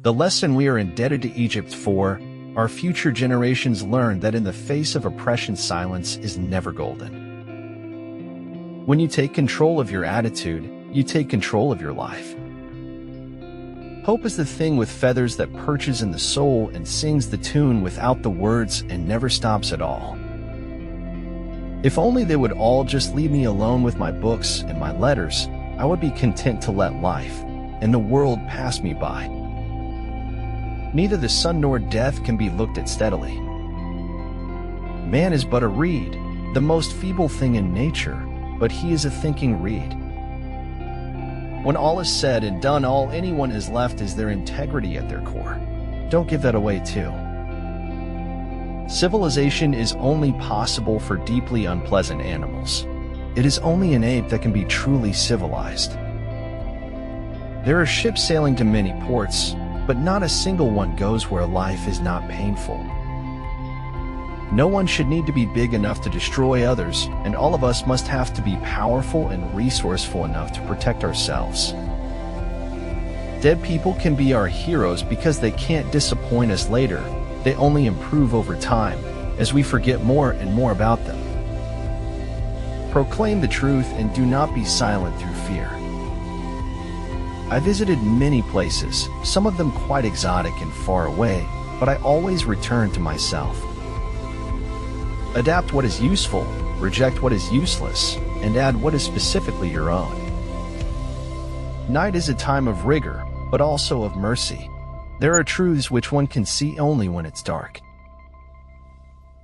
The lesson we are indebted to Egypt for, our future generations learn that in the face of oppression, silence is never golden. When you take control of your attitude, you take control of your life. Hope is the thing with feathers that perches in the soul and sings the tune without the words and never stops at all. If only they would all just leave me alone with my books and my letters, I would be content to let life and the world pass me by. Neither the sun nor death can be looked at steadily. Man is but a reed, the most feeble thing in nature, but he is a thinking reed. When all is said and done, all anyone has left is their integrity at their core. Don't give that away too. Civilization is only possible for deeply unpleasant animals. It is only an ape that can be truly civilized. There are ships sailing to many ports, but not a single one goes where life is not painful. No one should need to be big enough to destroy others, and all of us must have to be powerful and resourceful enough to protect ourselves. Dead people can be our heroes because they can't disappoint us later. They only improve over time, as we forget more and more about them. Proclaim the truth and do not be silent through fear. I visited many places, some of them quite exotic and far away, but I always return to myself. Adapt what is useful, reject what is useless, and add what is specifically your own. Night is a time of rigor, but also of mercy. There are truths which one can see only when it's dark.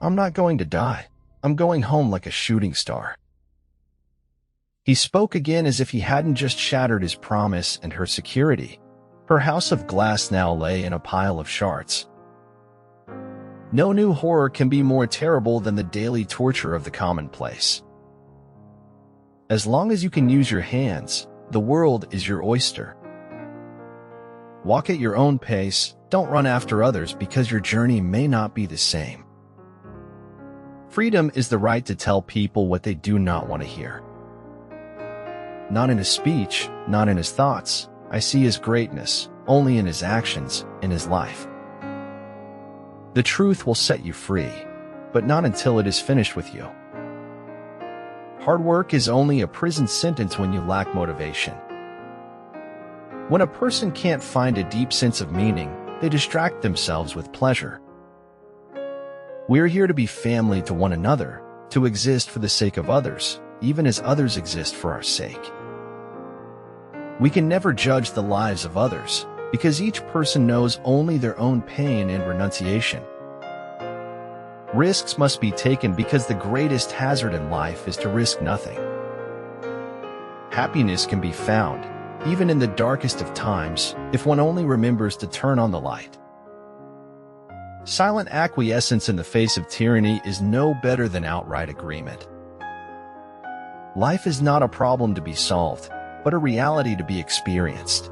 I'm not going to die. I'm going home like a shooting star. He spoke again as if he hadn't just shattered his promise and her security. Her house of glass now lay in a pile of shards. No new horror can be more terrible than the daily torture of the commonplace. As long as you can use your hands, the world is your oyster. Walk at your own pace, don't run after others because your journey may not be the same. Freedom is the right to tell people what they do not want to hear. Not in his speech, not in his thoughts. I see his greatness, only in his actions, in his life. The truth will set you free, but not until it is finished with you. Hard work is only a prison sentence when you lack motivation. When a person can't find a deep sense of meaning, they distract themselves with pleasure. We're here to be family to one another, to exist for the sake of others, even as others exist for our sake. We can never judge the lives of others, because each person knows only their own pain and renunciation. Risks must be taken because the greatest hazard in life is to risk nothing. Happiness can be found, even in the darkest of times, if one only remembers to turn on the light. Silent acquiescence in the face of tyranny is no better than outright agreement. Life is not a problem to be solved, but a reality to be experienced.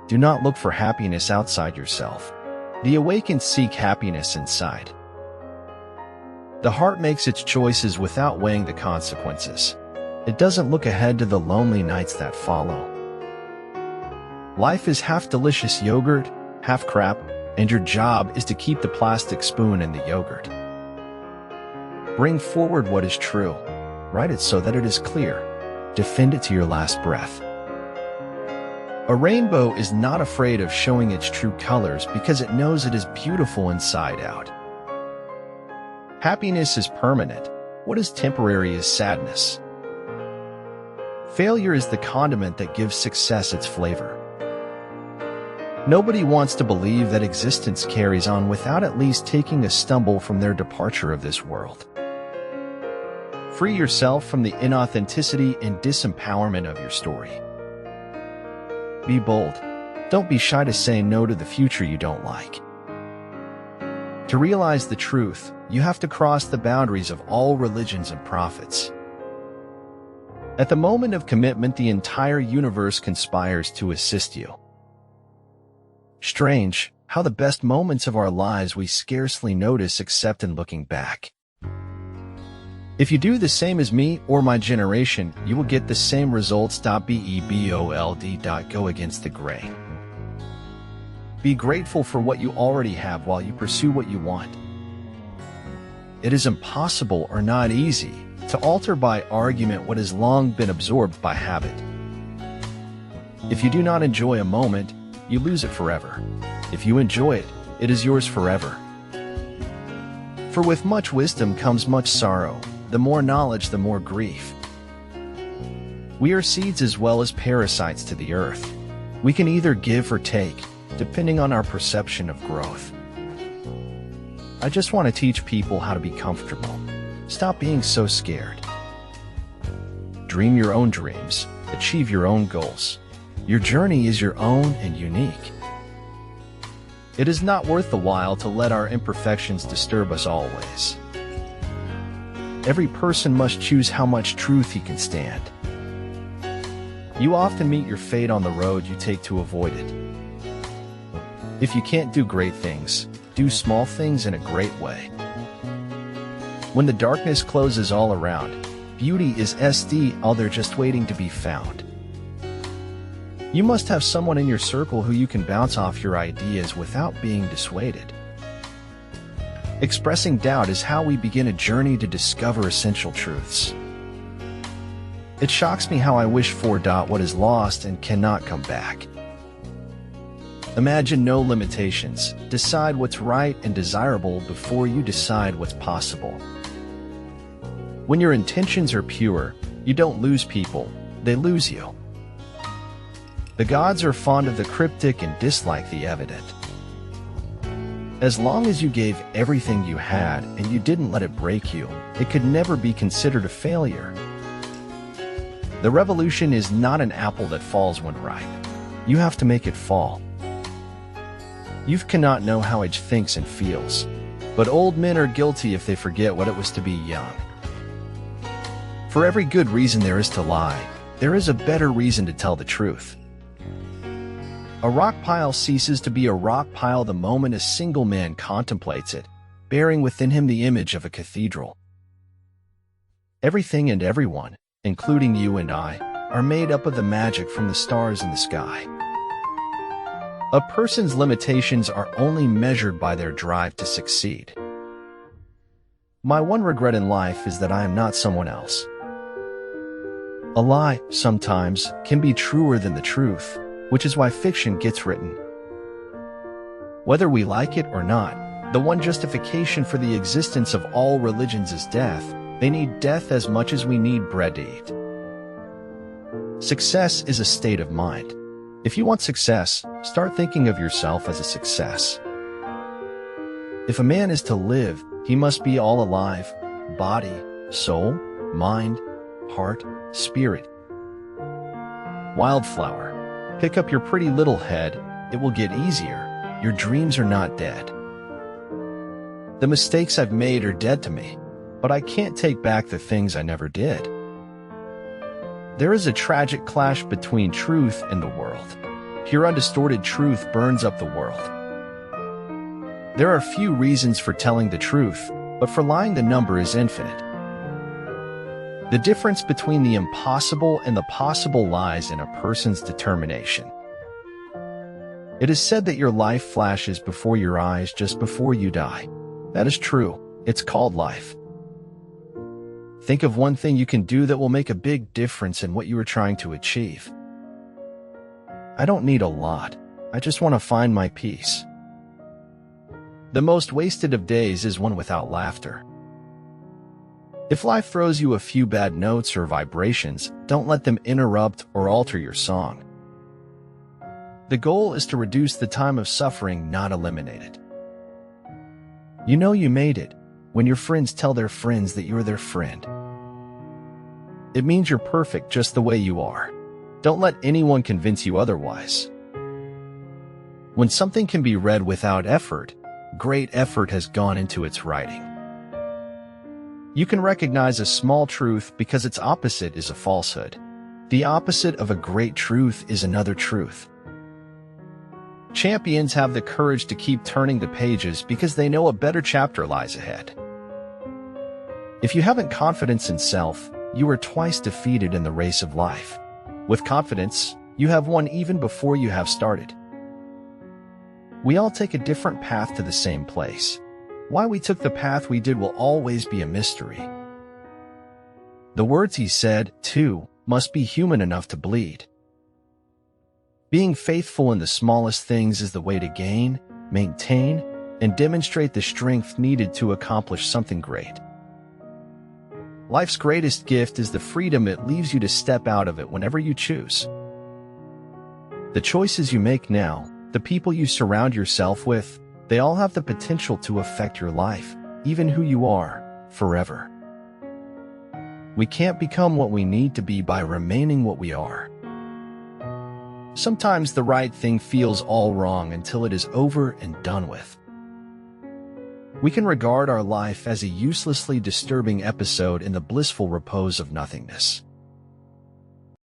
Do not look for happiness outside yourself. The awakened seek happiness inside. The heart makes its choices without weighing the consequences. It doesn't look ahead to the lonely nights that follow. Life is half delicious yogurt, half crap, and your job is to keep the plastic spoon in the yogurt. Bring forward what is true. Write it so that it is clear. Defend it to your last breath. A rainbow is not afraid of showing its true colors because it knows it is beautiful inside out. Happiness is permanent. What is temporary is sadness. Failure is the condiment that gives success its flavor. Nobody wants to believe that existence carries on without at least taking a stumble from their departure of this world. Free yourself from the inauthenticity and disempowerment of your story. Be bold. Don't be shy to say no to the future you don't like. To realize the truth, you have to cross the boundaries of all religions and prophets. At the moment of commitment, the entire universe conspires to assist you. Strange, how the best moments of our lives we scarcely notice except in looking back. If you do the same as me or my generation, you will get the same results. Bebold. Go against the grain. Be grateful for what you already have while you pursue what you want. It is impossible or not easy to alter by argument what has long been absorbed by habit. If you do not enjoy a moment, you lose it forever. If you enjoy it, it is yours forever. For with much wisdom comes much sorrow, the more knowledge, the more grief. We are seeds as well as parasites to the earth. We can either give or take, depending on our perception of growth. I just want to teach people how to be comfortable. Stop being so scared. Dream your own dreams. Achieve your own goals. Your journey is your own and unique. It is not worth the while to let our imperfections disturb us always. Every person must choose how much truth he can stand. You often meet your fate on the road you take to avoid it. If you can't do great things, do small things in a great way. When the darkness closes all around, beauty is all there just waiting to be found. You must have someone in your circle who you can bounce off your ideas without being dissuaded. Expressing doubt is how we begin a journey to discover essential truths. It shocks me how I wish for what is lost and cannot come back. Imagine no limitations. Decide what's right and desirable before you decide what's possible. When your intentions are pure, you don't lose people, they lose you. The gods are fond of the cryptic and dislike the evident. As long as you gave everything you had and you didn't let it break you, it could never be considered a failure. The revolution is not an apple that falls when ripe. You have to make it fall. Youth cannot know how age thinks and feels, but old men are guilty if they forget what it was to be young. For every good reason there is to lie, there is a better reason to tell the truth. A rock pile ceases to be a rock pile the moment a single man contemplates it, bearing within him the image of a cathedral. Everything and everyone, including you and I, are made up of the magic from the stars in the sky. A person's limitations are only measured by their drive to succeed. My one regret in life is that I am not someone else. A lie, sometimes, can be truer than the truth, which is why fiction gets written. Whether we like it or not, the one justification for the existence of all religions is death. They need death as much as we need bread to eat. Success is a state of mind. If you want success, start thinking of yourself as a success. If a man is to live, he must be all alive, body, soul, mind, heart, spirit. Wildflower, pick up your pretty little head, it will get easier, your dreams are not dead. The mistakes I've made are dead to me, but I can't take back the things I never did. There is a tragic clash between truth and the world. Pure undistorted truth burns up the world. There are few reasons for telling the truth, but for lying the number is infinite. The difference between the impossible and the possible lies in a person's determination. It is said that your life flashes before your eyes just before you die. That is true. It's called life. Think of one thing you can do that will make a big difference in what you are trying to achieve. I don't need a lot. I just want to find my peace. The most wasted of days is one without laughter. If life throws you a few bad notes or vibrations, don't let them interrupt or alter your song. The goal is to reduce the time of suffering, not eliminate it. You know you made it when your friends tell their friends that you're their friend. It means you're perfect just the way you are. Don't let anyone convince you otherwise. When something can be read without effort, great effort has gone into its writing. You can recognize a small truth because its opposite is a falsehood. The opposite of a great truth is another truth. Champions have the courage to keep turning the pages because they know a better chapter lies ahead. If you haven't confidence in self, you are twice defeated in the race of life. With confidence, you have won even before you have started. We all take a different path to the same place. Why we took the path we did will always be a mystery. The words he said, too, must be human enough to bleed. Being faithful in the smallest things is the way to gain, maintain, and demonstrate the strength needed to accomplish something great. Life's greatest gift is the freedom it leaves you to step out of it whenever you choose. The choices you make now, the people you surround yourself with, they all have the potential to affect your life, even who you are, forever. We can't become what we need to be by remaining what we are. Sometimes the right thing feels all wrong until it is over and done with. We can regard our life as a uselessly disturbing episode in the blissful repose of nothingness.